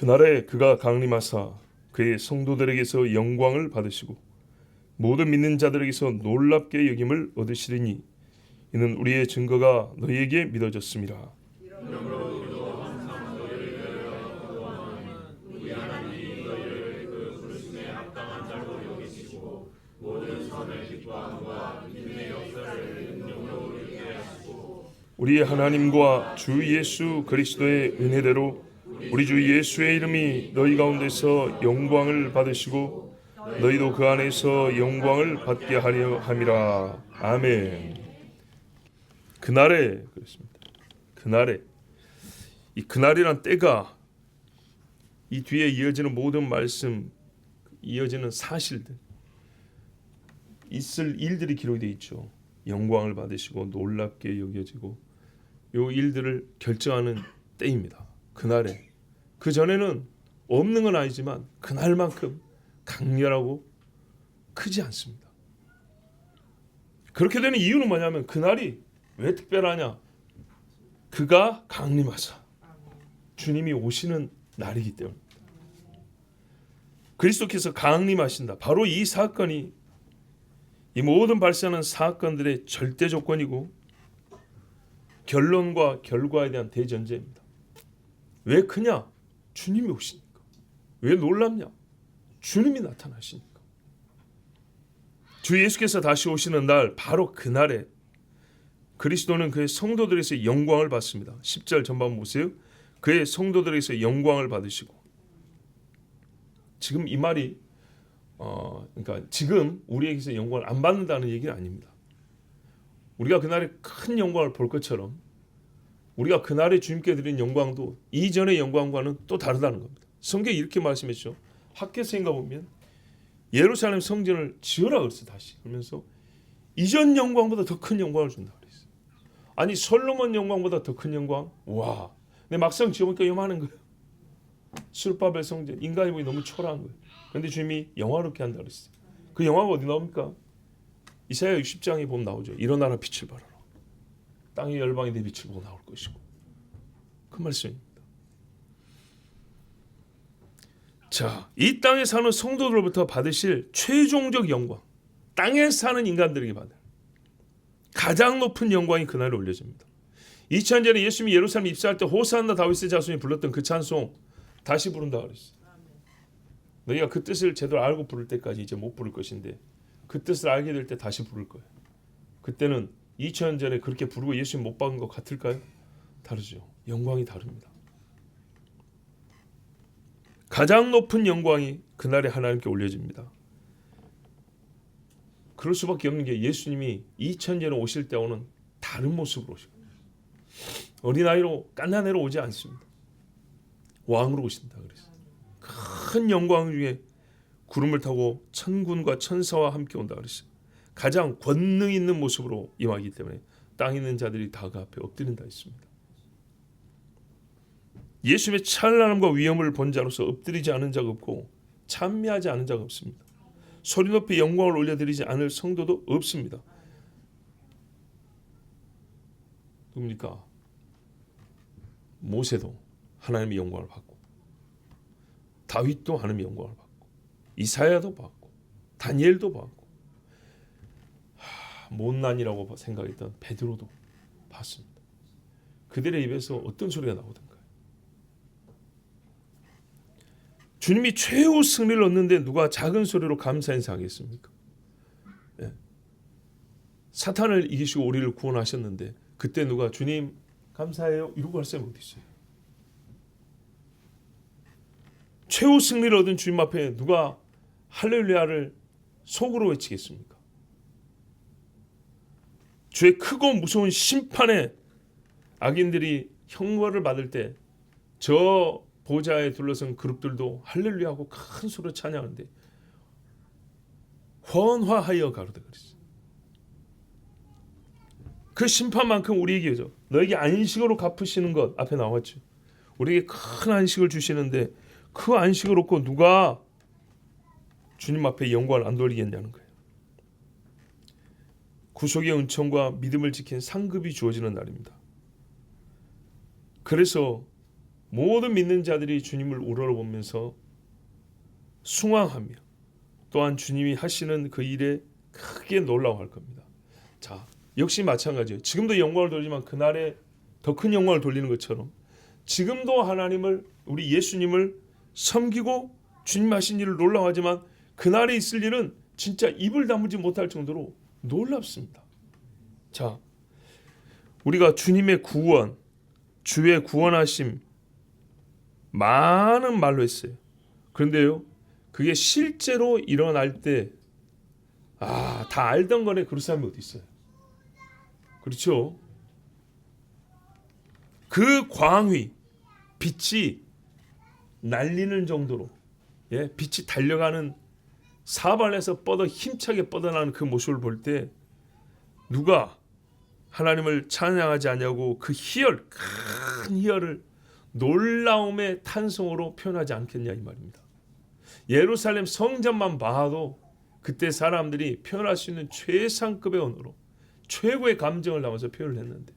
그날에 그가 강림하사 그의 성도들에게서 영광을 받으시고 모든 믿는 자들에게서 놀랍게 여김을 얻으시리니 이는 우리의 증거가 너희에게 믿어졌습니다. 우리의 하나님과 주 예수 그리스도의 은혜대로 우리 주 예수의 이름이 너희 가운데서 영광을 받으시고 너희도 그 안에서 영광을 받게 하려 함이라. 아멘. 그날에 그렇습니다. 그날에 이 그날이란 때가 이 뒤에 이어지는 모든 말씀, 이어지는 사실들, 있을 일들이 기록이 되어 있죠. 영광을 받으시고 놀랍게 여겨지고 이 일들을 결정하는 때입니다. 그날에. 그 전에는 없는 건 아니지만 그날만큼 강렬하고 크지 않습니다. 그렇게 되는 이유는 뭐냐면 그날이 왜 특별하냐? 그가 강림하사 주님이 오시는 날이기 때문입니다. 그리스도께서 강림하신다. 바로 이 사건이 이 모든 발생하는 사건들의 절대 조건이고 결론과 결과에 대한 대전제입니다. 왜 크냐? 주님이 오시니까. 왜 놀랍냐? 주님이 나타나시니까. 주 예수께서 다시 오시는 날, 바로 그날에 그리스도는 그의 성도들에서 영광을 받습니다. 10절 전반 보세요. 그의 성도들에서 영광을 받으시고. 지금 이 말이 그러니까 지금 우리에게서 영광을 안 받는다는 얘기는 아닙니다. 우리가 그날에 큰 영광을 볼 것처럼 우리가 그날에 주님께 드린 영광도 이전의 영광과는 또 다르다는 겁니다. 성경이 이렇게 말씀했죠. 학개서인가 보면 예루살렘 성전을 지으라 그랬어요. 다시. 그러면서 이전 영광보다 더 큰 영광을 준다 그랬어요. 아니 솔로몬 영광보다 더 큰 영광? 와. 근데 막상 지어보니까 요만한 거예요. 술바벨 성전. 인간이 보기 너무 초라한 거예요. 그런데 주님이 영화롭게 한다 그랬어요. 그 영화가 어디 나옵니까? 이사야 60장에 보면 나오죠. 일어나라 빛을 발하라. 땅의 열방이 내 빛을 보고 나올 것이고. 그 말씀입니다. 자, 이 땅에 사는 성도들로부터 받으실 최종적 영광, 땅에 사는 인간들에게 받을 가장 높은 영광이 그날에 올려집니다. 2000년 전에 예수님이 예루살렘 입사할 때 호산나 다윗의 자손이 불렀던 그 찬송 다시 부른다 그랬어요. 너희가 그 뜻을 제대로 알고 부를 때까지 이제 못 부를 것인데 그 뜻을 알게 될 때 다시 부를 거예요. 그때는 2000년 전에 그렇게 부르고 예수님 못 박은 것 같을까요? 다르죠. 영광이 다릅니다. 가장 높은 영광이 그날에 하나님께 올려집니다. 그럴 수밖에 없는 게 예수님이 2000년 전에 오실 때 오는 다른 모습으로 오시고 어린아이로 갓난애로 오지 않습니다. 왕으로 오신다 그랬어요. 큰 영광 중에 구름을 타고 천군과 천사와 함께 온다 그랬어요. 가장 권능 있는 모습으로 임하기 때문에 땅에 있는 자들이 다 그 앞에 엎드린다 했습니다. 예수님의 찬란함과 위엄을 본 자로서 엎드리지 않은 자가 없고 찬미하지 않은 자가 없습니다. 소리 높이 영광을 올려드리지 않을 성도도 없습니다. 누굽니까? 모세도 하나님의 영광을 받고 다윗도 하나님의 영광을 받고 이사야도 받고 다니엘도 받고 못난이라고 생각했던 베드로도 받습니다. 그들의 입에서 어떤 소리가 나오던가요? 주님이 최후 승리를 얻는데 누가 작은 소리로 감사 인사하겠습니까? 네. 사탄을 이기시고 우리를 구원하셨는데 그때 누가 주님 감사해요 이러고 할 사람이 어디 있어요? 최후 승리를 얻은 주님 앞에 누가 할렐루야를 속으로 외치겠습니까? 주의 크고 무서운 심판에 악인들이 형벌을 받을 때 저 보좌에 둘러선 그룹들도 할렐루야 하고 큰 소리로 찬양하는데 헌화하여 가로되 그랬어요. 그 심판만큼 우리에게죠. 너에게 안식으로 갚으시는 것 앞에 나왔죠. 우리에게 큰 안식을 주시는데 그 안식을 얻고 누가 주님 앞에 영광을 안 돌리겠냐는 거예요. 구속의 은총과 믿음을 지킨 상급이 주어지는 날입니다. 그래서 모든 믿는 자들이 주님을 우러러보면서 숭앙하며 또한 주님이 하시는 그 일에 크게 놀라워할 겁니다. 자, 역시 마찬가지예요. 지금도 영광을 돌리지만 그날에 더 큰 영광을 돌리는 것처럼 지금도 하나님을, 우리 예수님을 섬기고 주님 하신 일을 놀라워하지만 그날에 있을 일은 진짜 입을 다물지 못할 정도로 놀랍습니다. 자, 우리가 주님의 구원, 주의 구원하심 많은 말로 했어요. 그런데요, 그게 실제로 일어날 때 다 알던 거네. 그런 사람이 어디 있어요? 그렇죠? 그 광위, 빛이 날리는 정도로, 빛이 달려가는 사발에서 힘차게 뻗어나는 그 모습을 볼 때 누가 하나님을 찬양하지 않냐고 그 희열, 큰 희열을 놀라움의 탄성으로 표현하지 않겠냐 이 말입니다. 예루살렘 성전만 봐도 그때 사람들이 표현할 수 있는 최상급의 언어로 최고의 감정을 담아서 표현을 했는데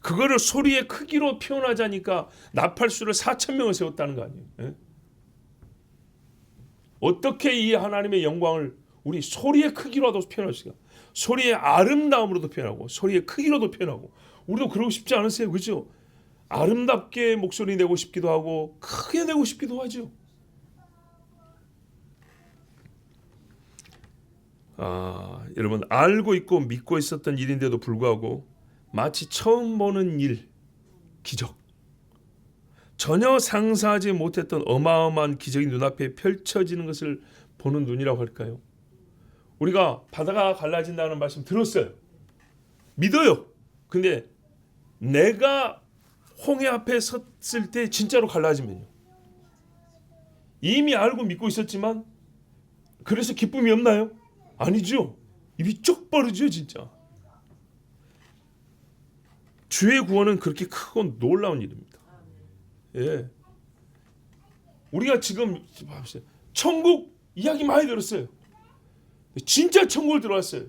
그거를 소리의 크기로 표현하자니까 나팔수를 4,000명을 세웠다는 거 아니에요? 예? 어떻게 이 하나님의 영광을 우리 소리의 크기로도 표현할 수 있을까? 소리의 아름다움으로도 표현하고 소리의 크기로도 표현하고 우리도 그러고 싶지 않으세요? 그렇죠? 아름답게 목소리 내고 싶기도 하고 크게 내고 싶기도 하죠. 여러분 알고 있고 믿고 있었던 일인데도 불구하고 마치 처음 보는 일, 기적, 전혀 상상하지 못했던 어마어마한 기적이 눈앞에 펼쳐지는 것을 보는 눈이라고 할까요? 우리가 바다가 갈라진다는 말씀 들었어요. 믿어요. 근데 내가 홍해 앞에 섰을 때 진짜로 갈라지면요. 이미 알고 믿고 있었지만 그래서 기쁨이 없나요? 아니죠. 입이 쪽 벌어지죠 진짜. 주의 구원은 그렇게 크고 놀라운 일입니다. 예. 우리가 지금 천국 이야기 많이 들었어요. 진짜 천국을 들어왔어요.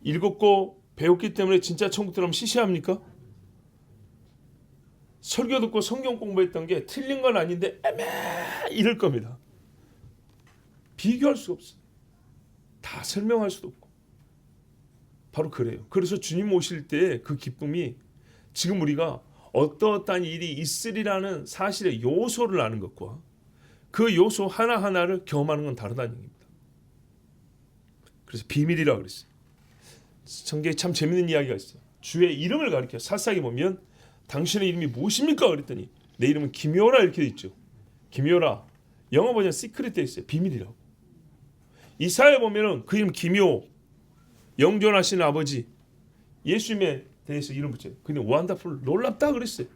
읽었고 배웠기 때문에 진짜 천국 들어가면 시시합니까? 설교 듣고 성경 공부했던 게 틀린 건 아닌데 이럴 겁니다. 비교할 수 없어요. 다 설명할 수도 없고. 바로 그래요. 그래서 주님 오실 때 그 기쁨이 지금 우리가 어떠한 일이 있으리라는 사실의 요소를 아는 것과 그 요소 하나하나를 경험하는 건 다르다는 얘기입니다. 그래서 비밀이라고 그랬어요. 성경에 참 재밌는 이야기가 있어요. 주의 이름을 가리켜 사사기 보면 당신의 이름이 무엇입니까? 그랬더니 내 이름은 기묘라 이렇게 돼 있죠. 기묘라. 영어 버전 시크릿 돼 있어요. 비밀이라고. 이사야 보면은 그 이름 기묘, 영존하시는 아버지, 예수님에 대해서 이름 붙여요. 그냥 원더풀, 놀랍다 그랬어요.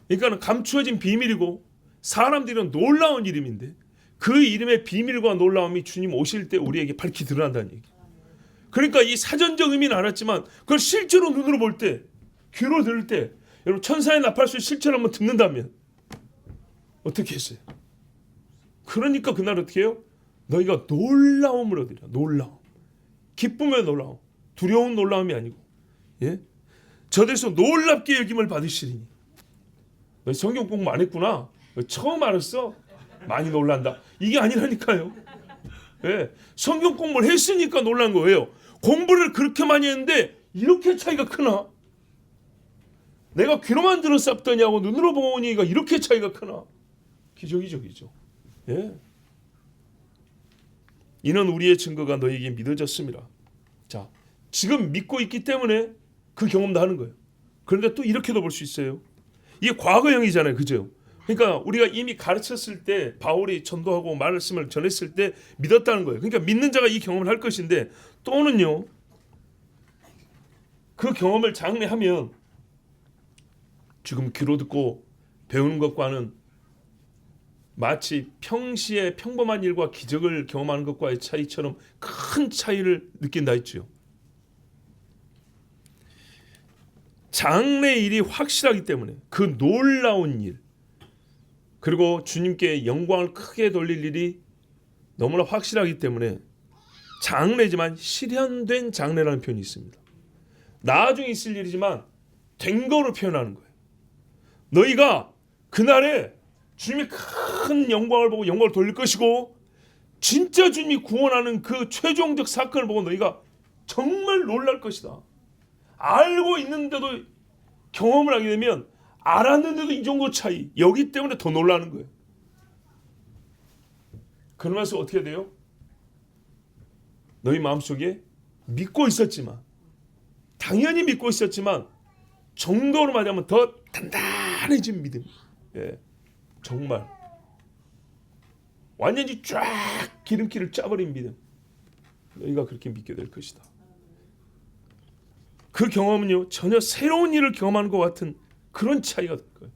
그러니까 감추어진 비밀이고 사람들은 놀라운 이름인데 그 이름의 비밀과 놀라움이 주님 오실 때 우리에게 밝히 드러난다는 얘기. 그러니까 이 사전적 의미는 알았지만 그걸 실제로 눈으로 볼 때, 귀로 들을 때, 여러분 천사의 나팔소리 실제로 한번 듣는다면 어떻게 했어요? 그러니까 그날 어떻게 해요? 너희가 놀라움을 얻으리라. 놀라움. 기쁨의 놀라움. 두려운 놀라움이 아니고, 저들에서 놀랍게 여김을 받으시리니. 너희 성경 공부 안 했구나. 너희 처음 알았어. 많이 놀란다. 이게 아니라니까요. 성경 공부를 했으니까 놀란 거예요. 공부를 그렇게 많이 했는데 이렇게 차이가 크나? 내가 귀로만 들었었더니 하고 눈으로 보니까 이렇게 차이가 크나? 기적이죠, 기적. 이는 우리의 증거가 너에게 믿어졌습니다. 자, 지금 믿고 있기 때문에 그 경험도 하는 거예요. 그런데 또 이렇게도 볼 수 있어요. 이게 과거형이잖아요, 그죠? 그러니까 우리가 이미 가르쳤을 때 바울이 전도하고 말씀을 전했을 때 믿었다는 거예요. 그러니까 믿는 자가 이 경험을 할 것인데 또는요, 그 경험을 장래하면 지금 귀로 듣고 배우는 것과는 마치 평시에 평범한 일과 기적을 경험하는 것과의 차이처럼 큰 차이를 느낀다 했죠. 장래 일이 확실하기 때문에 그 놀라운 일 그리고 주님께 영광을 크게 돌릴 일이 너무나 확실하기 때문에 장래지만 실현된 장래라는 표현이 있습니다. 나중에 있을 일이지만 된 거로 표현하는 거예요. 너희가 그날에 주님의 큰 영광을 보고 영광을 돌릴 것이고 진짜 주님이 구원하는 그 최종적 사건을 보고 너희가 정말 놀랄 것이다. 알고 있는데도 경험을 하게 되면 알았는데도 이 정도 차이, 여기 때문에 더 놀라는 거예요. 그러면서 어떻게 돼요? 너희 마음속에 믿고 있었지만, 당연히 믿고 있었지만 정도로 말하면 더 단단해진 믿음. 예, 정말 완전히 쫙 기름기를 짜버린 믿음. 너희가 그렇게 믿게 될 것이다. 그 경험은요, 전혀 새로운 일을 경험하는 것 같은 그런 차이가 될 거예요.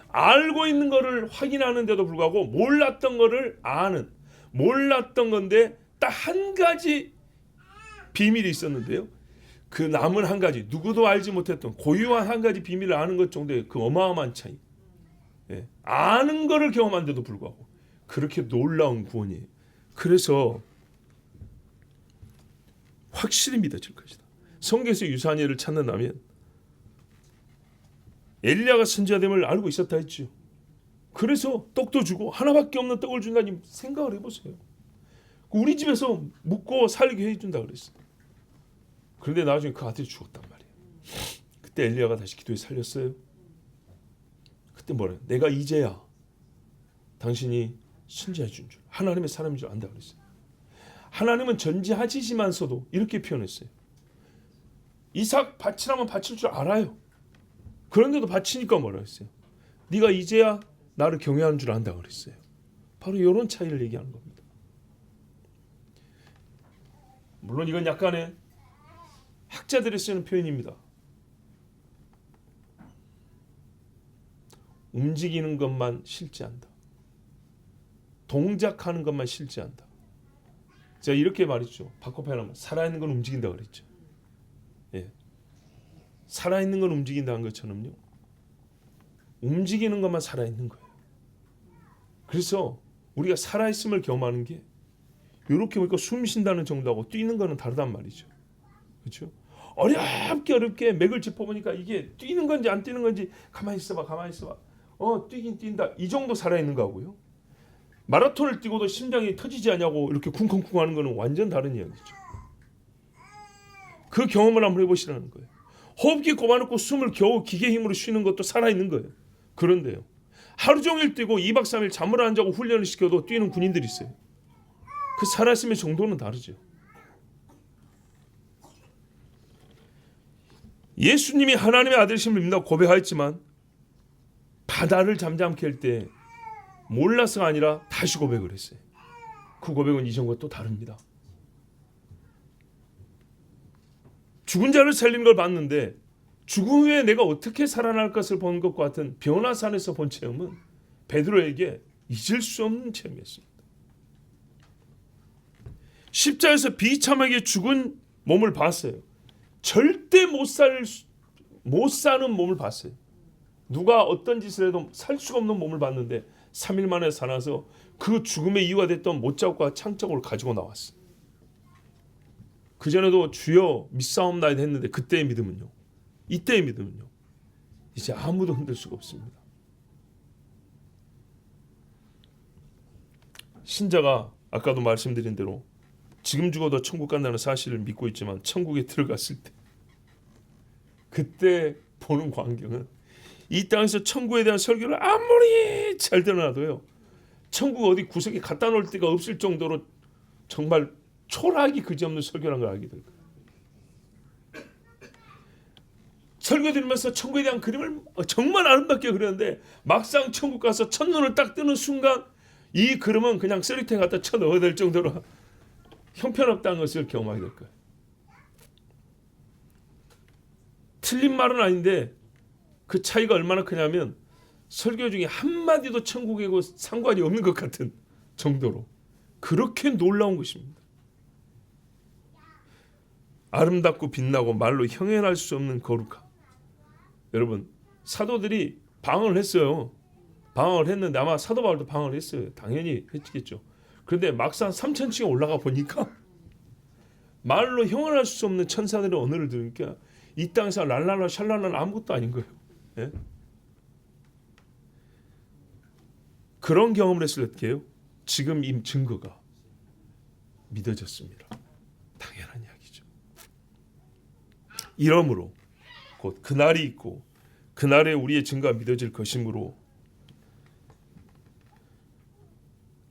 알고 있는 거를 확인하는데도 불구하고 몰랐던 거를 아는, 몰랐던 건데 딱 한 가지 비밀이 있었는데요, 그 남은 한 가지, 누구도 알지 못했던 고유한 한 가지 비밀을 아는 것 정도의 그 어마어마한 차이. 예, 아는 거를 경험한데도 불구하고 그렇게 놀라운 구원이에요. 그래서 확실히 믿어질 것이다. 성경에서 유사한 예를 찾는다면 엘리야가 선지자됨을 알고 있었다 했죠. 그래서 떡도 주고 하나밖에 없는 떡을 준다니 생각을 해보세요. 우리 집에서 묵고 살게 해준다 그랬어요. 그런데 나중에 그 아들이 죽었단 말이에요. 그때 엘리야가 다시 기도에 살렸어요. 그때 뭐래요? 내가 이제야 당신이 선지자 준 줄, 하나님의 사람인 줄 안다 그랬어요. 하나님은 전지하시지만서도 이렇게 표현했어요. 이삭 바치라면 바칠 줄 알아요. 그런데도 바치니까 뭐라 했어요? 네가 이제야 나를 경외하는 줄 안다 그랬어요. 바로 이런 차이를 얘기하는 겁니다. 물론 이건 약간의 학자들이 쓰는 표현입니다. 움직이는 것만 실제한다. 동작하는 것만 실제한다. 제가 이렇게 말했죠. 바꿔 표현하면 살아있는 건 움직인다 그랬죠. 예. 살아있는 건 움직인다는 것처럼요, 움직이는 것만 살아있는 거예요. 그래서 우리가 살아있음을 경험하는 게 이렇게 보니까 숨 쉰다는 정도하고 뛰는 거는 다르단 말이죠. 그렇죠? 어렵게 맥을 짚어보니까 이게 뛰는 건지 안 뛰는 건지 가만히 있어봐. 뛰긴 뛴다. 이 정도 살아있는 거하고요, 마라톤을 뛰고도 심장이 터지지 않냐고 이렇게 쿵쿵쿵 하는 거는 완전 다른 이야기죠. 그 경험을 한번 해보시라는 거예요. 호흡기 꼽아놓고 숨을 겨우 기계 힘으로 쉬는 것도 살아있는 거예요. 그런데요, 하루 종일 뛰고 2박 3일 잠을 안 자고 훈련을 시켜도 뛰는 군인들이 있어요. 그 살아있음의 정도는 다르죠. 예수님이 하나님의 아들이심을 믿는다고 고백하였지만 바다를 잠잠케 할 때 몰라서가 아니라 다시 고백을 했어요. 그 고백은 이전과 또 다릅니다. 죽은 자를 살리는 걸 봤는데 죽음 후에 내가 어떻게 살아날 것을 본 것과 같은 변화산에서 본 체험은 베드로에게 잊을 수 없는 체험이었습니다. 십자가에서 비참하게 죽은 몸을 봤어요. 절대 못 사는 몸을 봤어요. 누가 어떤 짓을 해도 살 수가 없는 몸을 봤는데 3일 만에 살아서 그 죽음의 이유가 됐던 못자국과 창자국을 가지고 나왔어요. 그전에도 주여 믿사옵나이다 했는데 그때의 믿음은요, 이때의 믿음은요, 이제 아무도 흔들 수가 없습니다. 신자가 아까도 말씀드린 대로 지금 죽어도 천국 간다는 사실을 믿고 있지만 천국에 들어갔을 때 그때 보는 광경은 이 땅에서 천국에 대한 설교를 아무리 잘 들어놔도요, 천국 어디 구석에 갖다 놓을 데가 없을 정도로 정말 초라하기 그지없는 설교라는 걸 알게 될 거예요. 설교 들으면서 천국에 대한 그림을 정말 아름답게 그렸는데 막상 천국 가서 첫눈을 딱 뜨는 순간 이 그림은 그냥 쓰리탱 갖다 쳐 넣어야 될 정도로 형편없다는 것을 경험하게 될 거예요. 틀린 말은 아닌데 그 차이가 얼마나 크냐면 설교 중에 한마디도 천국이고 상관이 없는 것 같은 정도로 그렇게 놀라운 것입니다. 아름답고 빛나고 말로 형언할 수 없는 거룩함. 여러분, 사도들이 방언을 했어요. 방언을 했는데 아마 사도 바울도 방언을 했어요. 당연히 했겠죠. 그런데 막상 3,000층에 올라가 보니까 말로 형언할 수 없는 천사들의 언어를 들으니까 이 땅에서 랄랄라 샬랄라는 아무것도 아닌 거예요. 예? 그런 경험을 했을 때 어떻게 해요? 지금 이 증거가 믿어졌습니다. 당연한 이야기죠. 이러므로 곧 그날이 있고 그날에 우리의 증거가 믿어질 것이므로,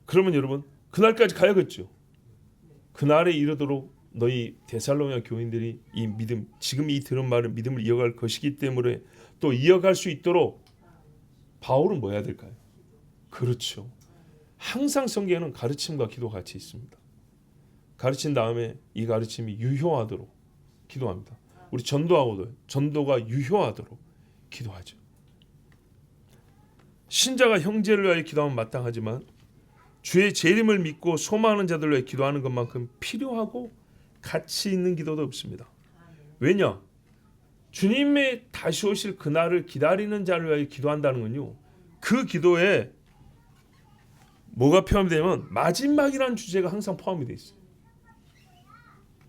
그러면 여러분 그날까지 가야겠죠. 그날에 이르도록 너희 데살로니가 교인들이 이 믿음, 지금 이 들은 말을 믿음을 이어갈 것이기 때문에 또 이어갈 수 있도록 바울은 뭐 해야 될까요? 그렇죠. 항상 성경에는 가르침과 기도가 같이 있습니다. 가르친 다음에 이 가르침이 유효하도록 기도합니다. 우리 전도하고도 전도가 유효하도록 기도하죠. 신자가 형제를 위하여 기도하면 마땅하지만 주의 재림을 믿고 소망하는 자들을 위해 기도하는 것만큼 필요하고 가치 있는 기도도 없습니다. 왜냐? 주님의 다시 오실 그날을 기다리는 자를 위하여 기도한다는 건요, 그 기도에 뭐가 포함이 되면 마지막이라는 주제가 항상 포함이 되어 있어요.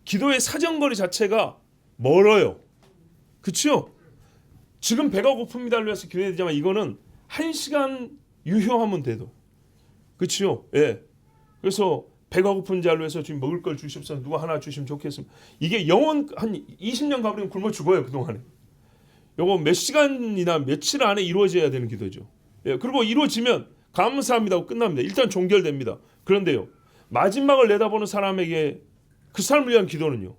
기도의 사정거리 자체가 멀어요. 그렇죠? 지금 배가 고픕니다를 위해서 기도해야 되지만 이거는 1시간 유효하면 돼도, 그렇죠? 예. 그래서 배가 고픈 자를 위해서 지금 먹을 걸 주십시오. 누가 하나 주시면 좋겠습니다. 이게 영원 한 20년 가버리면 굶어 죽어요, 그동안에. 요거 몇 시간이나 며칠 안에 이루어져야 되는 기도죠. 예. 그리고 이루어지면 감사합니다 하고 끝납니다. 일단 종결됩니다. 그런데요, 마지막을 내다보는 사람에게 그 사람을 위한 기도는요,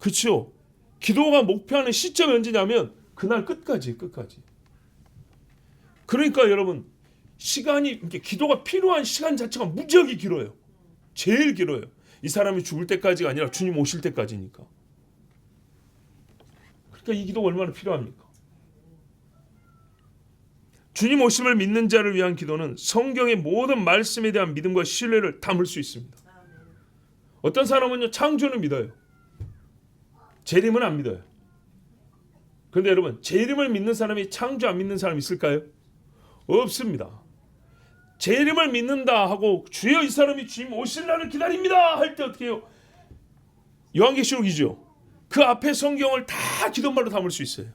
그렇죠? 기도가 목표하는 시점이 언제냐면 그날 끝까지. 그러니까 여러분, 시간이, 이렇게 기도가 필요한 시간 자체가 무지하게 길어요. 제일 길어요. 이 사람이 죽을 때까지가 아니라 주님 오실 때까지니까. 그러니까 이 기도가 얼마나 필요합니까? 주님 오심을 믿는 자를 위한 기도는 성경의 모든 말씀에 대한 믿음과 신뢰를 담을 수 있습니다. 어떤 사람은요, 창조를 믿어요. 재림은 안 믿어요. 그런데 여러분, 재림을 믿는 사람이 창조 안 믿는 사람이 있을까요? 없습니다. 재림을 믿는다 하고 주여 이 사람이 주님 오실 날을 기다립니다 할 때 어떻게 해요? 요한계시록이죠. 그 앞에 성경을 다 기도말로 담을 수 있어요.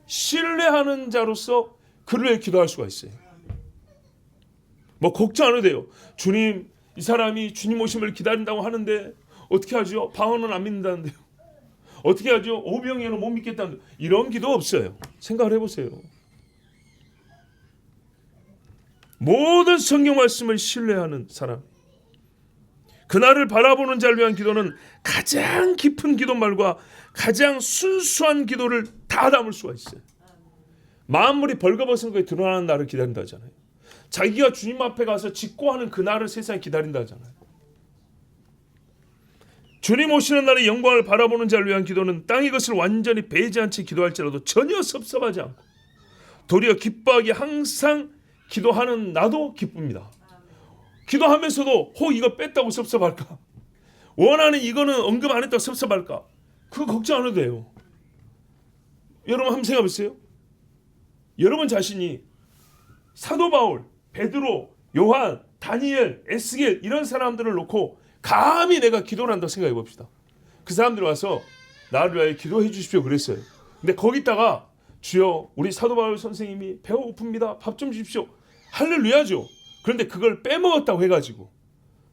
신뢰하는 자로서 그를 위해 기도할 수가 있어요. 뭐 걱정 안 해도 돼요. 주님, 이 사람이 주님 오심을 기다린다고 하는데 어떻게 하죠? 방언은 안 믿는다는데요. 어떻게 하죠? 오병이어는 못 믿겠다는데. 이런 기도 없어요. 생각을 해보세요. 모든 성경 말씀을 신뢰하는 사람, 그날을 바라보는 자를 위한 기도는 가장 깊은 기도말과 가장 순수한 기도를 다 담을 수가 있어요. 만물이 벌거벗은 것에 드러나는 날을 기다린다 하잖아요. 자기가 주님 앞에 가서 직고하는 그 날을 세상에 기다린다 하잖아요. 주님 오시는 날의 영광을 바라보는 자를 위한 기도는 땅의 것을 완전히 배제한 채 기도할지라도 전혀 섭섭하지 않고 도리어 기뻐하게 항상 기도하는 나도 기쁩니다. 기도하면서도 이거 뺐다고 섭섭할까? 원하는 이거는 언급 안 했다고 섭섭할까? 그거 걱정 안 해도 돼요. 여러분 한번 생각해 보세요. 여러분 자신이 사도 바울, 베드로, 요한, 다니엘, 에스겔 이런 사람들을 놓고 감히 내가 기도를 한다고 생각해 봅시다. 그 사람들이 와서 나를 위하여 기도해 주십시오 그랬어요. 근데 거기다가 주여 우리 사도 바울 선생님이 배가 고픕니다. 밥 좀 주십시오. 할렐루야죠. 그런데 그걸 빼먹었다고 해가지고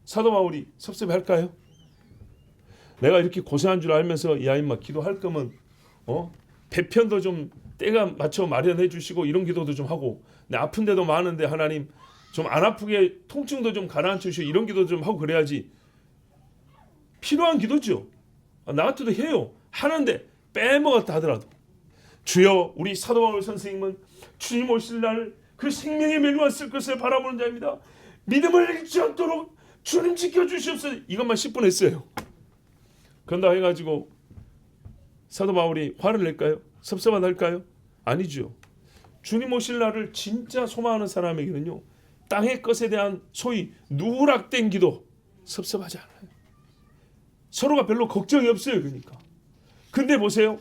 사도 바울이 섭섭해할까요? 내가 이렇게 고생한 줄 알면서 야 임마 기도할 거면 배편도 좀 때가 맞춰 마련해 주시고 이런 기도도 좀 하고 내 아픈 데도 많은데 하나님 좀 안 아프게 통증도 좀 가라앉혀 주시고 이런 기도 좀 하고 그래야지. 필요한 기도죠. 나 같아도 해요. 하는데 빼먹었다 하더라도 주여 우리 사도 바울 선생님은 주님 오실 날 그 생명의 멸류관 쓸 것을 바라보는 자입니다. 믿음을 잃지 않도록 주님 지켜주시옵소서. 이것만 10분 했어요. 그런다 해가지고 사도 바울이 화를 낼까요? 섭섭하다 할까요? 아니죠. 주님 오실 날을 진짜 소망하는 사람에게는요, 땅의 것에 대한 소위 누락된 기도 섭섭하지 않아요. 서로가 별로 걱정이 없어요. 그러니까. 근데 보세요.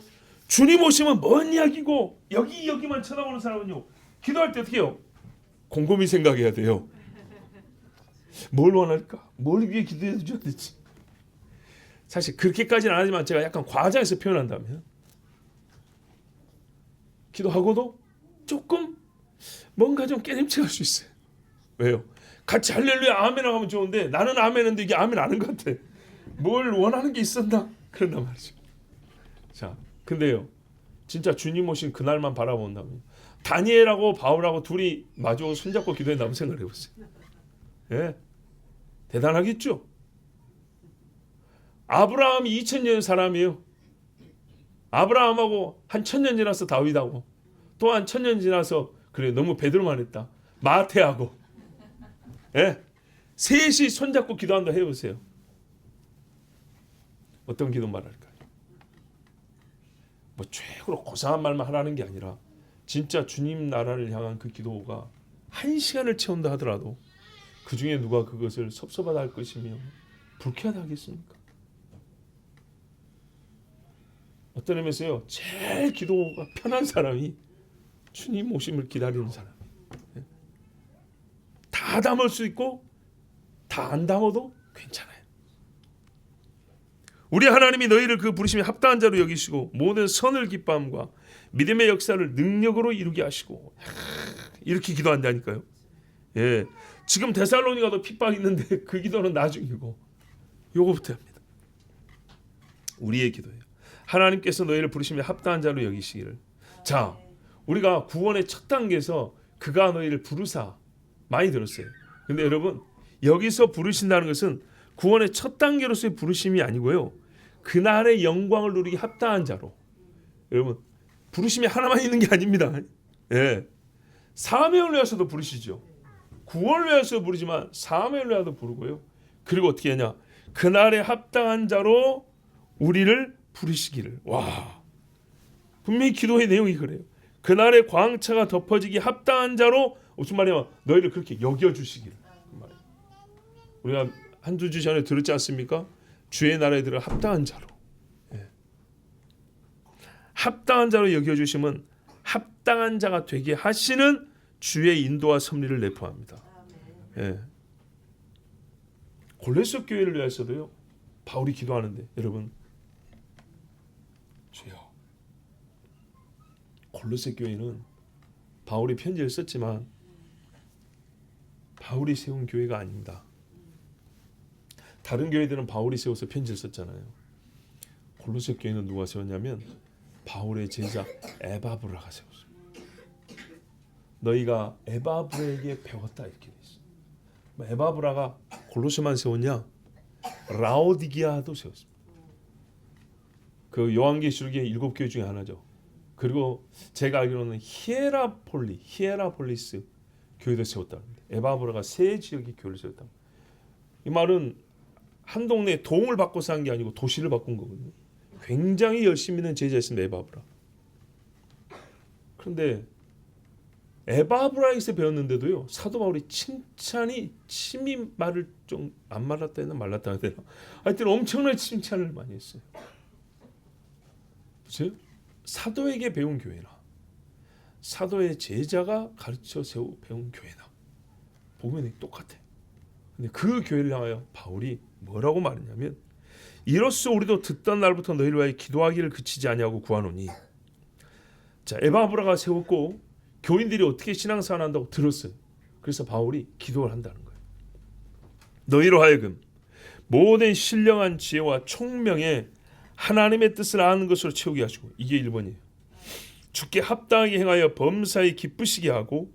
주님 오시면 먼 이야기고 여기만 쳐다보는 사람은요, 기도할 때 어떻게 해요? 곰곰이 생각해야 돼요. 뭘 원할까? 뭘 위해 기도해 줘야 되지? 사실 그렇게까지는 안 하지만 제가 약간 과장해서 표현한다면 기도하고도 조금 뭔가 좀 깨림칙할 수 있어요. 왜요? 같이 할렐루야 아멘 하면 좋은데 나는 아멘 했는데 이게 아멘 아닌 것 같아. 뭘 원하는 게 있었나? 그런단 말이죠. 자, 근데요. 진짜 주님 오신 그날만 바라본다면 다니엘하고 바울하고 둘이 마주 손잡고 기도했다고 생각해 보세요. 예, 대단하겠죠. 아브라함이 2000년 사람이에요. 아브라함하고 한 1000년 지나서 다윗하고 또 한 1000년 지나서 그래 너무 베드로만 했다. 마태하고 예, 셋이 손잡고 기도한다 해보세요. 어떤 기도 말할까요? 뭐 최고로 고상한 말만 하라는 게 아니라 진짜 주님 나라를 향한 그 기도가 1시간을 채운다 하더라도 그 중에 누가 그것을 섭섭하다 할 것이며 불쾌하다 하겠습니까? 어떤 의미에서요 제일 기도가 편한 사람이 주님 오심을 기다리는 사람. 다 담을 수 있고 다 안 담아도 괜찮아요. 우리 하나님이 너희를 그 부르심에 합당한 자로 여기시고 모든 선을 기뻐함과 믿음의 역사를 능력으로 이루게 하시고 이렇게 기도한다니까요. 예, 지금 데살로니가도 핍박 있는데 그 기도는 나중이고 요거부터 합니다. 우리의 기도예요. 하나님께서 너희를 부르심에 합당한 자로 여기시기를. 자, 우리가 구원의 첫 단계에서 그가 너희를 부르사 많이 들었어요. 근데 여러분 여기서 부르신다는 것은 구원의 첫 단계로서의 부르심이 아니고요. 그날의 영광을 누리기 합당한 자로. 여러분 부르심이 하나만 있는 게 아닙니다. 예, 사명을 위해서도 부르시죠. 구원을 위해서 부르지만 사명을 위해서도 부르고요. 그리고 어떻게 하냐? 그날에 합당한 자로 우리를 부르시기를. 와, 분명히 기도의 내용이 그래요. 그날의 광차가 덮어지기 합당한 자로 무슨 말이야? 너희를 그렇게 여겨주시기를. 우리가 한두 주 전에 들었지 않습니까? 주의 나라에 들어 합당한 자로. 예. 합당한 자로 여겨주심은 합당한 자가 되게 하시는 주의 인도와 섭리를 내포합니다. 예. 골로새 교회를 위해서도요. 바울이 기도하는데 여러분 주여 골로새 교회는 바울이 편지를 썼지만 바울이 세운 교회가 아닙니다. 다른 교회들은 바울이 세워서 편지를 썼잖아요. 골로새 교회는 누가 세웠냐면 바울의 제자 에바브라가 세웠습니다. 너희가 에바브라에게 배웠다 이렇게 돼 있어요. 에바브라가 골로새만 세웠냐? 라오디게아도 세웠습니다. 그 요한계시록의 7교회 중에 하나죠. 그리고 제가 알기로는 히에라폴리스 교회도 세웠답니다. 에바브라가 세 지역의 교회를 세웠다. 이 말은 한 동네에 도움을 받고 산 게 아니고 도시를 바꾼 거거든요. 굉장히 열심히 있는 제자였습니다. 에바브라. 그런데 에바브라에서 배웠는데도요. 사도 바울이 칭찬이 침이 말을 좀 안 말랐다 했나 말랐다 했나 하여튼 엄청난 칭찬을 많이 했어요. 보세요. 사도에게 배운 교회나 사도의 제자가 가르쳐 배운 교회나 보면 똑같아. 근데 그 교회를 향하여 바울이 뭐라고 말했냐면 이로써 우리도 듣던 날부터 너희를 위하여 기도하기를 그치지 아니하고 구하노니. 자, 에바브라가 세웠고 교인들이 어떻게 신앙생활 한다고 들었어요. 그래서 바울이 기도를 한다는 거예요. 너희로 하여금 모든 신령한 지혜와 총명에 하나님의 뜻을 아는 것으로 채우게 하시고 이게 1번이에요. 주께 합당하게 행하여 범사에 기쁘시게 하고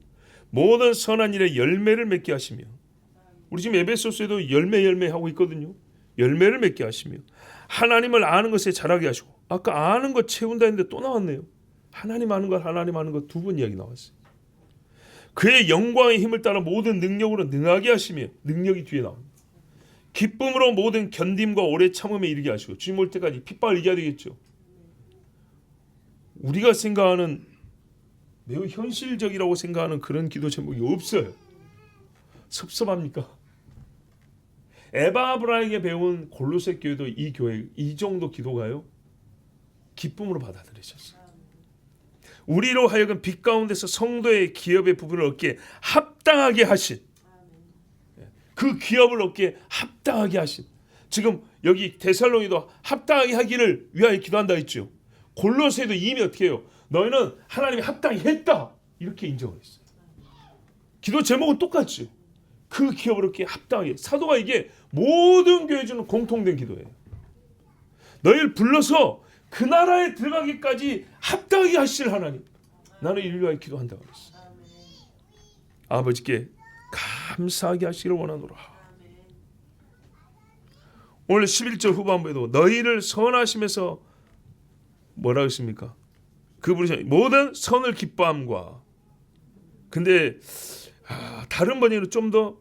모든 선한 일에 열매를 맺게 하시며. 우리 지금 에베소서에도 열매 하고 있거든요. 열매를 맺게 하시며 하나님을 아는 것에 자라게 하시고. 아까 아는 것 채운다 했는데 또 나왔네요. 하나님 아는 것 2번 이야기 나왔어요. 그의 영광의 힘을 따라 모든 능력으로 능하게 하시며. 능력이 뒤에 나옵니다. 기쁨으로 모든 견딤과 오래 참음에 이르게 하시고. 주님 올 때까지 핍박을 이겨야 되겠죠. 우리가 생각하는 매우 현실적이라고 생각하는 그런 기도 제목이 없어요. 섭섭합니까? 에바브라에게 배운 골로새 교회도 이 교회 이 정도 기도가요. 기쁨으로 받아들이셨어요. 우리로 하여금 빛 가운데서 성도의 기업의 부분을 얻기에 합당하게 하신, 그 기업을 얻기에 합당하게 하신. 지금 여기 데살로니도 합당하게 하기를 위하여 기도한다 했죠. 골로새도 이미 어떻게 해요? 너희는 하나님이 합당히 했다 이렇게 인정을 했어요. 기도 제목은 똑같죠. 그 기업으로 이렇게 합당하게. 사도가 이게 모든 교회 주는 공통된 기도예요. 너희를 불러서 그 나라에 들어가기까지 합당하게 하실 하나님, 나는 이를 위하여 기도한다고 그랬어요. 아버지께 감사하게 하시기를 원하노라. 오늘 11절 후반부에도 너희를 선하심에서 뭐라고 했습니까? 그분이 모든 선을 기뻐함과, 근데 다른 번역은 좀 더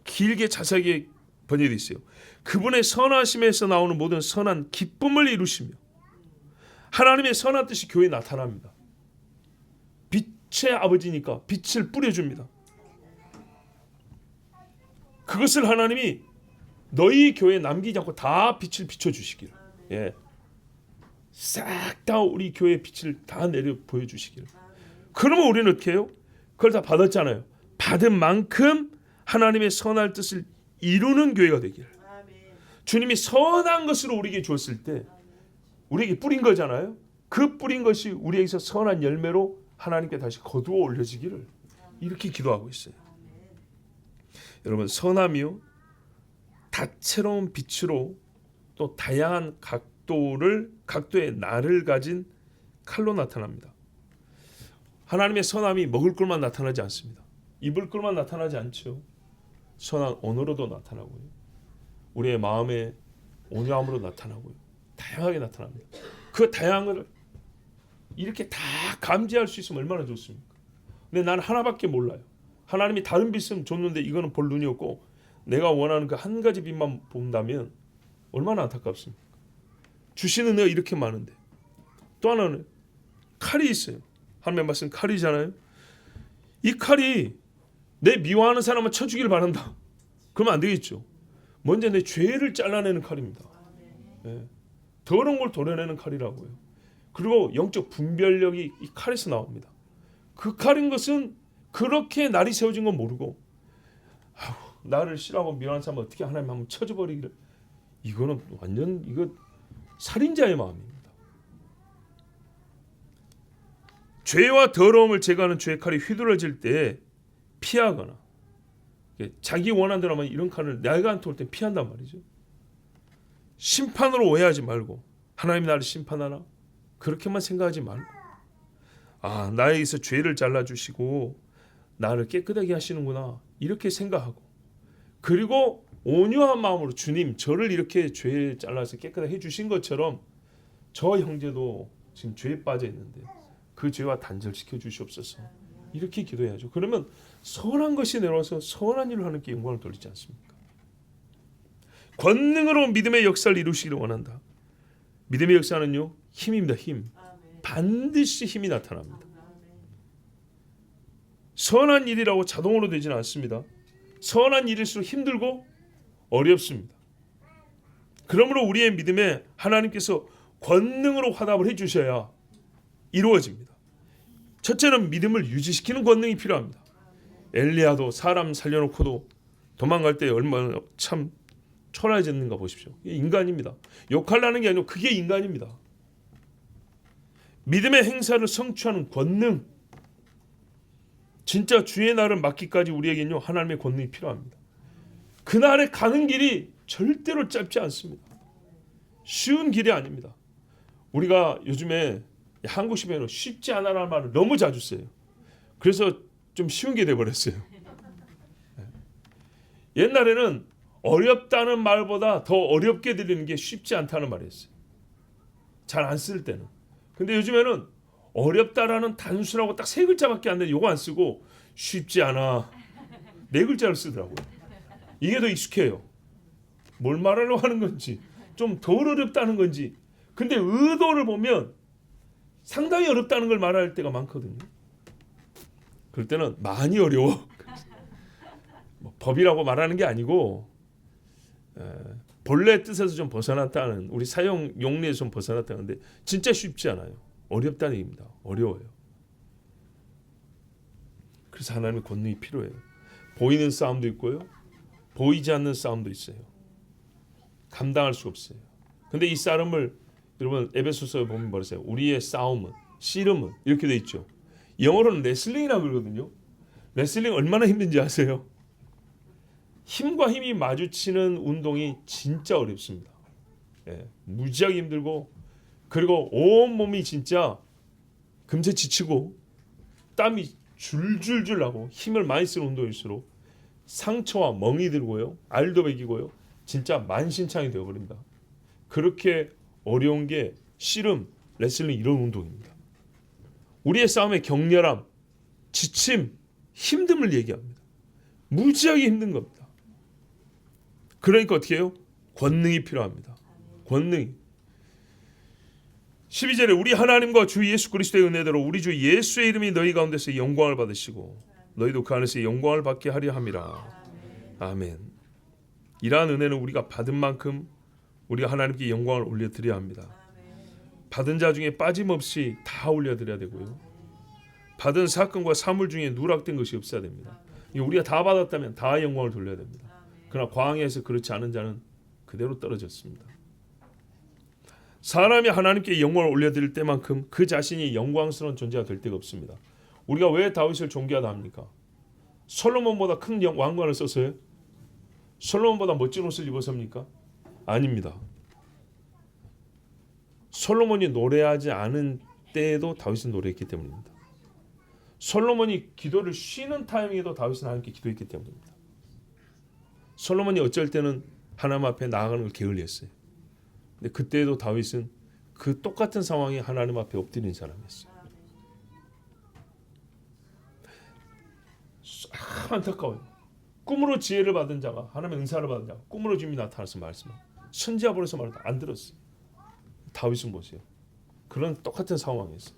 길게 자세하게 번역이 있어요. 그분의 선하심에서 나오는 모든 선한 기쁨을 이루시며, 하나님의 선한 뜻이 교회에 나타납니다. 빛의 아버지니까 빛을 뿌려줍니다. 그것을 하나님이 너희 교회에 남기지 않고 다 빛을 비춰주시기를, 예, 싹 다 우리 교회의 빛을 다 내려 보여주시기를. 그러면 우리는 어떻게 해요? 그걸 다 받았잖아요. 받은 만큼 하나님의 선할 뜻을 이루는 교회가 되기를. 주님이 선한 것으로 우리에게 주었을 때 우리에게 뿌린 거잖아요. 그 뿌린 것이 우리에게서 선한 열매로 하나님께 다시 거두어 올려지기를, 이렇게 기도하고 있어요. 여러분, 선함이요, 다채로운 빛으로 또 다양한 각도의 날을 가진 칼로 나타납니다. 하나님의 선함이 먹을 것만 나타나지 않습니다. 입을 것만 나타나지 않죠. 선한 언어로도 나타나고요, 우리의 마음의 온유함으로 나타나고요, 다양하게 나타납니다. 그 다양한 걸 이렇게 다 감지할 수 있으면 얼마나 좋습니까? 근데 나는 하나밖에 몰라요. 하나님이 다른 빛은 줬는데 이거는 볼 눈이 없고 내가 원하는 그 한 가지 빛만 본다면 얼마나 안타깝습니까? 주시는 은혜가 이렇게 많은데. 또 하나는 칼이 있어요. 하나님의 말씀 칼이잖아요. 이 칼이 내 미워하는 사람을 쳐주기를 바란다, 그러면 안 되겠죠. 먼저 내 죄를 잘라내는 칼입니다. 예. 더러운 걸 도려내는 칼이라고요. 그리고 영적 분별력이 이 칼에서 나옵니다. 그 칼인 것은 그렇게 날이 세워진 건 모르고, 나를 싫어하고 미워하는 사람을 어떻게 하나님 한번 쳐줘버리기를, 이거는 완전 이거 살인자의 마음입니다. 죄와 더러움을 제거하는 죄의 칼이 휘둘러질 때 피하거나, 자기 원하는 대로 하면 이런 칼을 내가 안 통할 때 피한단 말이죠. 심판으로 오해하지 말고, 하나님이 나를 심판하나 그렇게만 생각하지 말고, 나에게서 죄를 잘라주시고 나를 깨끗하게 하시는구나 이렇게 생각하고, 그리고 온유한 마음으로 주님, 저를 이렇게 죄 잘라서 깨끗하게 해주신 것처럼 저 형제도 지금 죄에 빠져 있는데 그 죄와 단절시켜 주시옵소서, 이렇게 기도해야죠. 그러면 선한 것이 내려와서 선한 일을 하는 게 영광을 돌리지 않습니까? 권능으로 믿음의 역사를 이루시기를 원한다. 믿음의 역사는요, 힘입니다. 힘. 반드시 힘이 나타납니다. 선한 일이라고 자동으로 되지는 않습니다. 선한 일일수록 힘들고 어렵습니다. 그러므로 우리의 믿음에 하나님께서 권능으로 화답을 해주셔야 이루어집니다. 첫째는 믿음을 유지시키는 권능이 필요합니다. 엘리야도 사람 살려놓고도 도망갈 때 얼마나 참 초라해졌는가 보십시오. 이게 인간입니다. 욕하려는 게 아니고 그게 인간입니다. 믿음의 행사를 성취하는 권능, 진짜 주의 날을 맞기까지 우리에게는요, 하나님의 권능이 필요합니다. 그날에 가는 길이 절대로 짧지 않습니다. 쉬운 길이 아닙니다. 우리가 요즘에 한국식으로 쉽지 않아라는 말을 너무 자주 써요. 그래서 좀 쉬운 게 돼버렸어요. 옛날에는 어렵다는 말보다 더 어렵게 들리는 게 쉽지 않다는 말이었어요. 잘 안 쓸 때는. 근데 요즘에는 어렵다라는 단순하고 딱 세 글자밖에 안 되는 요거 안 쓰고 쉽지 않아 네 글자를 쓰더라고요. 이게 더 익숙해요. 뭘 말하려고 하는 건지, 좀 덜 어렵다는 건지. 근데 의도를 보면 상당히 어렵다는 걸 말할 때가 많거든요. 그럴 때는 많이 어려워. 뭐 법이라고 말하는 게 아니고 본래 뜻에서 좀 벗어났다는, 우리 사용 용례에서 좀 벗어났다는데 진짜 쉽지 않아요. 어렵다는 얘기입니다. 어려워요. 그래서 하나님의 권능이 필요해요. 보이는 싸움도 있고요, 보이지 않는 싸움도 있어요. 감당할 수 없어요. 근데 이 싸움을 여러분 에베소서에 보면 뭐랬어요? 우리의 싸움은 씨름은 이렇게 돼 있죠. 영어로는 레슬링이라고 그러거든요. 레슬링 얼마나 힘든지 아세요? 힘과 힘이 마주치는 운동이 진짜 어렵습니다. 예, 무지하게 힘들고 그리고 온 몸이 진짜 금세 지치고 땀이 줄줄줄 나고 힘을 많이 쓰는 운동일수록 상처와 멍이 들고요. 알도 배기고요. 진짜 만신창이 되어버립니다. 그렇게 어려운 게 씨름, 레슬링 이런 운동입니다. 우리의 싸움의 격렬함, 지침, 힘듦을 얘기합니다. 무지하게 힘든 겁니다. 그러니까 어떻게 해요? 권능이 필요합니다. 권능이. 12절에 우리 하나님과 주 예수 그리스도의 은혜대로 우리 주 예수의 이름이 너희 가운데서 영광을 받으시고 너희도 그 안에서 영광을 받게 하려 함이라. 아멘. 이러한 은혜는 우리가 받은 만큼 우리가 하나님께 영광을 올려드려야 합니다. 받은 자 중에 빠짐없이 다 올려드려야 되고요. 받은 사건과 사물 중에 누락된 것이 없어야 됩니다. 우리가 다 받았다면 다 영광을 돌려야 됩니다. 그러나 광야에서 그렇지 않은 자는 그대로 떨어졌습니다. 사람이 하나님께 영광을 올려드릴 때만큼 그 자신이 영광스러운 존재가 될 때가 없습니다. 우리가 왜 다윗을 존귀하다 합니까? 솔로몬보다 큰 왕관을 썼어요? 솔로몬보다 멋진 옷을 입었습니까? 아닙니다. 솔로몬이 노래하지 않은 때에도 다윗은 노래했기 때문입니다. 솔로몬이 기도를 쉬는 타이밍에도 다윗은 하나님께 기도했기 때문입니다. 솔로몬이 어쩔 때는 하나님 앞에 나아가는 걸 게을리했어요. 근데 그때에도 다윗은 그 똑같은 상황에 하나님 앞에 엎드린 사람이었어요. 안타까워요. 꿈으로 지혜를 받은 자가 하나님의 은사를 받은 자가 꿈으로 주님이 나타나서 말씀하고 선지자 버려서 말해도 안 들었어요. 다윗은 보세요. 그런 똑같은 상황이었어요.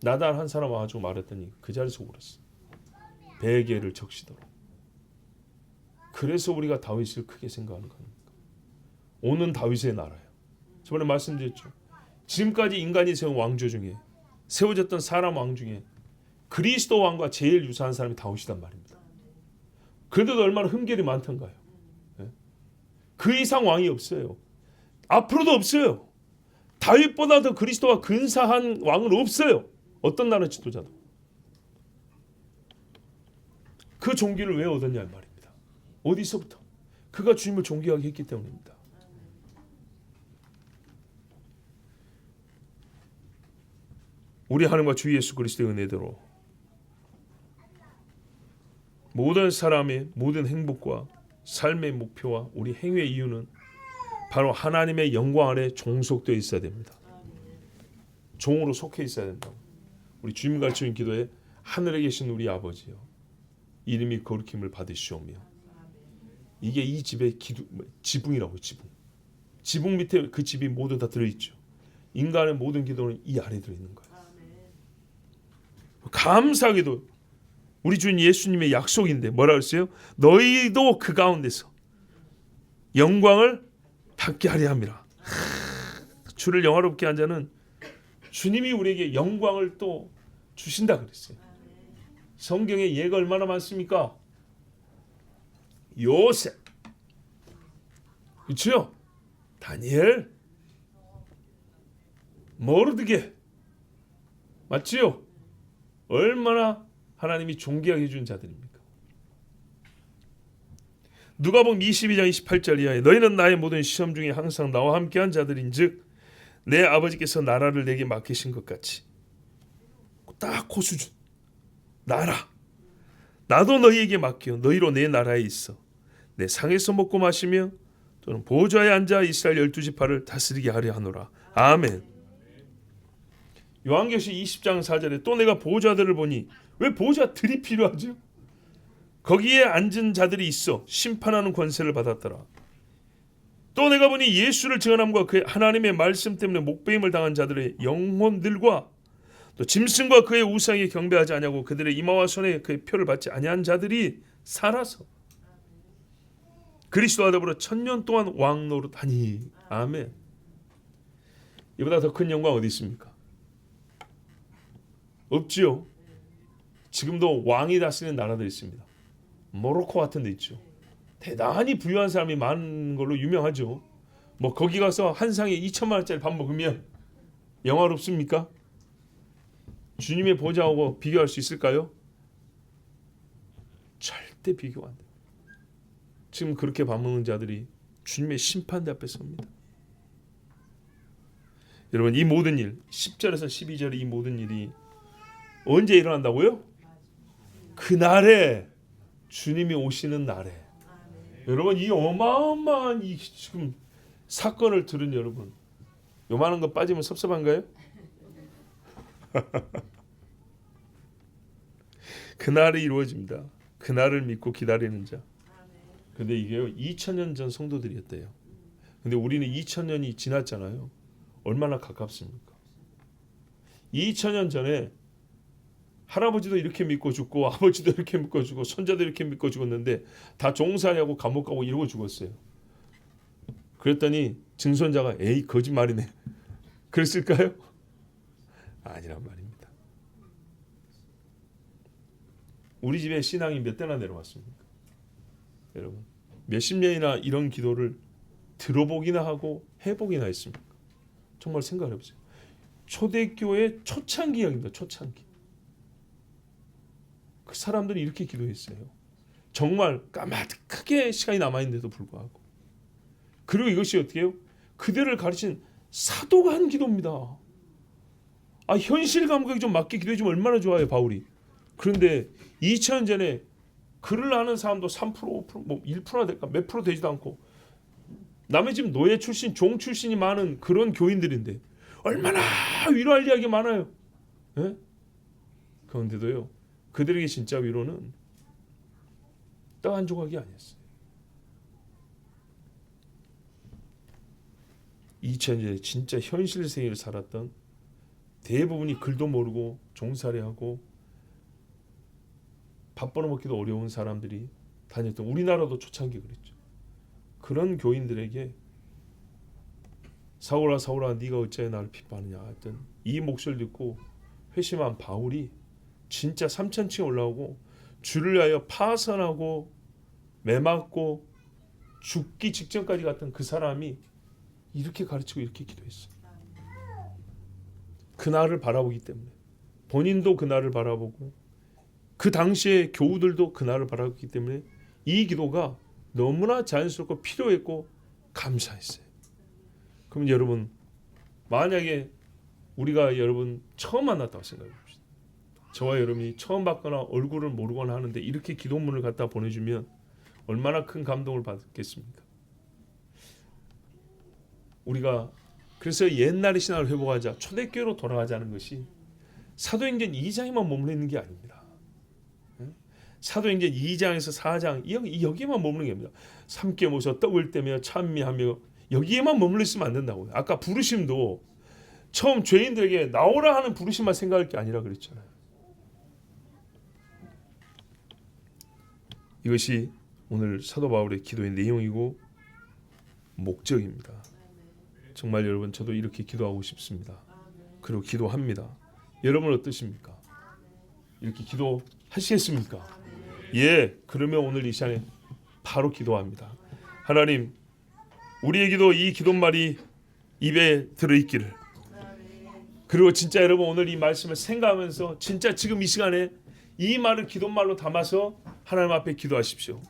나단 한 사람 와가지고 말했더니 그 자리에서 울었어요. 베개를 적시도록. 그래서 우리가 다윗을 크게 생각하는 겁니다. 오는 다윗의 나라예요. 저번에 말씀드렸죠. 지금까지 인간이 세운 왕조 중에 세워졌던 사람 왕 중에 그리스도 왕과 제일 유사한 사람이 다윗이란 말입니다. 그래도 얼마나 흠결이 많던가요. 그 이상 왕이 없어요. 앞으로도 없어요. 다윗보다 더 그리스도와 근사한 왕은 없어요. 어떤 나라 지도자도. 그 존귀를 왜 얻었냐 말입니다. 어디서부터? 그가 주님을 존귀하게 했기 때문입니다. 우리 하나님과 주 예수 그리스도의 은혜대로 모든 사람의 모든 행복과 삶의 목표와 우리 행위의 이유는 바로 하나님의 영광 아래 종속되어 있어야 됩니다. 종으로 속해 있어야 된다고. 우리 주님 가르치는 기도에 하늘에 계신 우리 아버지여 이름이 거룩힘을 받으시오며 이게 이 집의 지붕이라고. 지붕 밑에 그 집이 모두 다 들어있죠. 인간의 모든 기도는 이 아래 들어있는 거예요. 감사하게도 우리 주님 예수님의 약속인데 뭐라 그랬어요? 너희도 그 가운데서 영광을 받게 하려 함이라. 주를 영화롭게 한 자는 주님이 우리에게 영광을 또 주신다 그랬어요. 성경에 예가 얼마나 많습니까? 요셉, 그렇죠? 다니엘, 모르드게, 맞지요? 얼마나 하나님이 존귀하게 해준 자들입니까? 누가복음 22장 28절 이하에 너희는 나의 모든 시험 중에 항상 나와 함께한 자들인즉 내 아버지께서 나라를 내게 맡기신 것 같이 딱 그 수준. 나라 나도 너희에게 맡겨 너희로 내 나라에 있어 내 상에서 먹고 마시며 또는 보좌에 앉아 이스라엘 12지파를 다스리게 하려 하노라. 아멘. 요한계시 20장 4절에 또 내가 보좌들을 보니 왜 보좌들이 필요하죠? 거기에 앉은 자들이 있어 심판하는 권세를 받았더라. 또 내가 보니 예수를 증언함과 그 하나님의 말씀 때문에 목배임을 당한 자들의 영혼들과 또 짐승과 그의 우상에 경배하지 아니하고 그들의 이마와 손에 그의 표를 받지 아니한 자들이 살아서 그리스도와 더불어 1000년 동안 왕노릇하니. 아멘. 이보다 더 큰 영광 어디 있습니까? 없지요. 지금도 왕이 다스리는 나라들 있습니다. 모로코 같은 데 있죠. 대단히 부유한 사람이 많은 걸로 유명하죠. 뭐 거기 가서 한 상에 2천만 원짜리 밥 먹으면 영화롭습니까? 주님의 보좌하고 비교할 수 있을까요? 절대 비교가 안 돼요. 지금 그렇게 밥 먹는 자들이 주님의 심판대 앞에 섭니다. 여러분, 이 모든 일, 10절에서 12절의 이 모든 일이 언제 일어난다고요? 그날에, 주님이 오시는 날에. 여러분, 이 어마어마한 이 지금 사건을 들은 여러분, 요만한 거 빠지면 섭섭한가요? 그날이 이루어집니다. 그날을 믿고 기다리는 자. 근데 이게요, 2000년 전 성도들이었대요. 근데 우리는 2000년이 지났잖아요. 얼마나 가깝습니까? 2000년 전에 할아버지도 이렇게 믿고 죽고, 아버지도 이렇게 믿고 죽고, 손자도 이렇게 믿고 죽었는데 다 종살이하고 감옥 가고 이러고 죽었어요. 그랬더니 증손자가 에이 거짓말이네 그랬을까요? 아니란 말입니다. 우리 집에 신앙이 몇 대나 내려왔습니까? 여러분, 몇십 년이나 이런 기도를 들어보기나 하고 해보기나 했습니까? 정말 생각을 해보세요. 초대교회 초창기 이야기입니다. 초창기. 그 사람들이 이렇게 기도했어요. 정말 까마득하게 시간이 남아있는데도 불구하고. 그리고 이것이 어떻게 해요? 그들을 가르친 사도가 한 기도입니다. 현실 감각에 좀 맞게 기도해주면 얼마나 좋아요, 바울이. 그런데 2000년 전에 글을 아는 사람도 3%, 5%, 뭐 1%나 될까? 몇 프로 되지도 않고, 남의 집 노예 출신, 종 출신이 많은 그런 교인들인데 얼마나 위로할 이야기 많아요. 예? 그런데도요, 그들에게 진짜 위로는 떡 한 조각이 아니었어요. 2000년에 진짜 현실 생애를 살았던, 대부분이 글도 모르고 종살이하고 밥 벌어먹기도 어려운 사람들이 다녔던, 우리나라도 초창기 그랬죠. 그런 교인들에게 사울아 사울아 네가 어찌하여 나를 핍박하느냐 했던 이 목소리를 듣고 회심한 바울이 진짜 3000층에 올라오고 주를 위하여 파선하고 매맞고 죽기 직전까지 갔던 그 사람이 이렇게 가르치고 이렇게 기도했어요. 그날을 바라보기 때문에, 본인도 그날을 바라보고 그 당시에 교우들도 그날을 바라보기 때문에 이 기도가 너무나 자연스럽고 필요했고 감사했어요. 그럼 여러분, 만약에 우리가 여러분 처음 만났다고 생각해 봅시다. 저와 여러분이 처음 봤거나 얼굴을 모르거나 하는데 이렇게 기도문을 갖다 보내주면 얼마나 큰 감동을 받겠습니까? 우리가 그래서 옛날의 신앙을 회복하자, 초대교회로 돌아가자는 것이 사도행전 2장에만 머물러 있는 게 아닙니다. 사도행전 2장에서 4장 여기에만 머무는 게 아닙니다. 함께 모셔 떡을 떼며 찬미하며 여기에만 머물러 있으면 안 된다고요. 아까 부르심도 처음 죄인들에게 나오라 하는 부르심만 생각할 게 아니라 그랬잖아요. 이것이 오늘 사도 바울의 기도의 내용이고 목적입니다. 정말 여러분, 저도 이렇게 기도하고 싶습니다. 그리고 기도합니다. 여러분 어떠십니까? 이렇게 기도하시겠습니까? 예, 그러면 오늘 이 시간에 바로 기도합니다. 하나님, 우리의 기도, 이 기도말이 입에 들어있기를, 그리고 진짜 여러분 오늘 이 말씀을 생각하면서 진짜 지금 이 시간에 이 말을 기도말로 담아서 하나님 앞에 기도하십시오.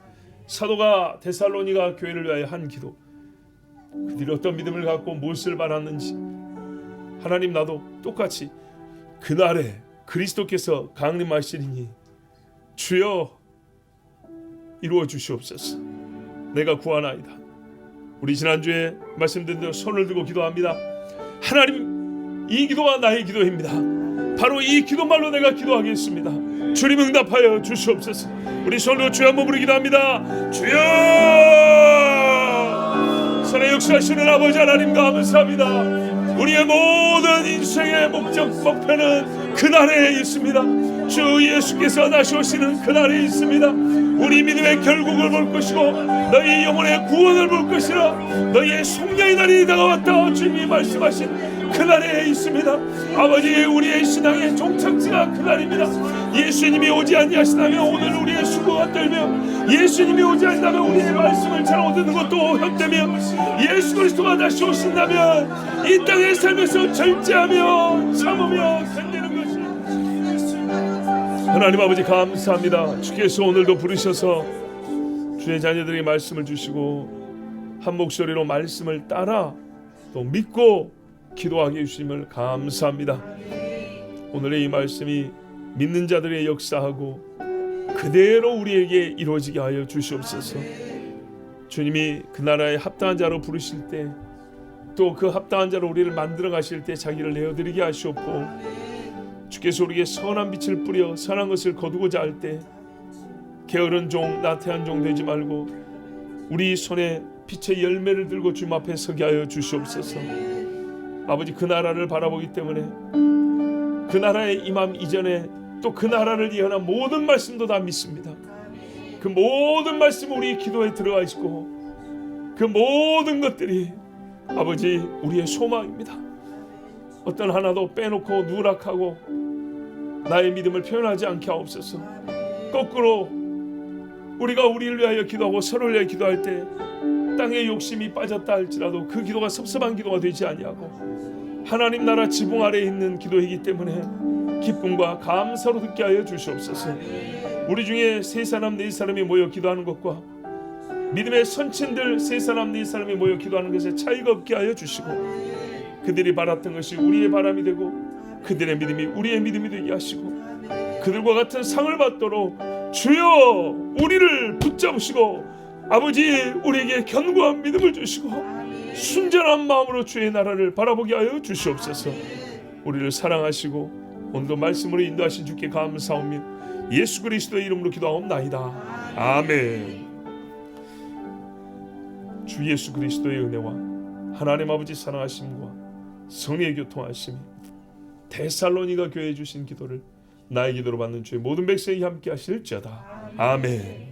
사도가 데살로니가 교회를 위하여 한 기도, 그들이 어떤 믿음을 갖고 무엇을 바랐는지, 하나님 나도 똑같이 그날에 그리스도께서 강림하시리니 주여 이루어 주시옵소서. 내가 구하나이다. 우리 지난주에 말씀드린 대로 손을 들고 기도합니다. 하나님, 이 기도가 나의 기도입니다. 바로 이 기도말로 내가 기도하겠습니다. 주님 응답하여 주시옵소서. 우리 손으로 주여 한번 부르 기도합니다. 주여, 선의 역사하시는 아버지 하나님 감사합니다. 우리의 모든 인생의 목적, 목표는 그날에 있습니다. 주 예수께서 다시 오시는 그날에 있습니다. 우리 믿음의 결국을 볼 것이고 너희 영혼의 구원을 볼 것이라. 너희의 속량의 날이 다가왔다. 주님이 말씀하신 그날에 있습니다. 아버지, 우리의 신앙의 종착지가 그날입니다. 예수님이 오지 아니하시다면 오늘 우리의 수고가 떨며, 예수님이 오지 않는다면 우리의 말씀을 잘 얻는 것도 헛되며, 예수 그리스도가 다시 오신다면 이 땅에 살면서 절제하며 참으며 견디는 것이. 하나님 아버지 감사합니다. 주께서 오늘도 부르셔서 주의 자녀들에게 말씀을 주시고 한 목소리로 말씀을 따라 또 믿고 기도하게 해주심을 감사합니다. 오늘의 이 말씀이 믿는 자들의 역사하고 그대로 우리에게 이루어지게 하여 주시옵소서. 주님이 그 나라의 합당한 자로 부르실 때, 또 그 합당한 자로 우리를 만들어 가실 때 자기를 내어드리게 하시옵고, 주께서 우리에게 선한 빛을 뿌려 선한 것을 거두고자 할 때 게으른 종, 나태한 종 되지 말고 우리 손에 빛의 열매를 들고 주님 앞에 서게 하여 주시옵소서. 아버지, 그 나라를 바라보기 때문에 그 나라의 임함 이전에 또 그 나라를 예언한 모든 말씀도 다 믿습니다. 그 모든 말씀 우리 기도에 들어가 있고 그 모든 것들이 아버지 우리의 소망입니다. 어떤 하나도 빼놓고 누락하고 나의 믿음을 표현하지 않게 하옵소서. 거꾸로 우리가 우리를 위하여 기도하고 서로를 위하여 기도할 때 땅에 욕심이 빠졌다 할지라도 그 기도가 섭섭한 기도가 되지 아니하고 하나님 나라 지붕 아래에 있는 기도이기 때문에 기쁨과 감사로 듣게 하여 주시옵소서. 우리 중에 세 사람 네 사람이 모여 기도하는 것과 믿음의 선친들 세 사람 네 사람이 모여 기도하는 것에 차이가 없게 하여 주시고, 그들이 바랐던 것이 우리의 바람이 되고 그들의 믿음이 우리의 믿음이 되게 하시고, 그들과 같은 상을 받도록 주여 우리를 붙잡으시고 아버지 우리에게 견고한 믿음을 주시고 순전한 마음으로 주의 나라를 바라보게 하여 주시옵소서. 우리를 사랑하시고 오늘도 말씀으로 인도하신 주께 감사하며 예수 그리스도의 이름으로 기도하옵나이다. 아멘. 주 예수 그리스도의 은혜와 하나님 아버지 사랑하심과 성령의 교통하심이 데살로니가 교회에 주신 기도를 나의 기도로 받는 주의 모든 백성이 함께 하실지어다. 아멘.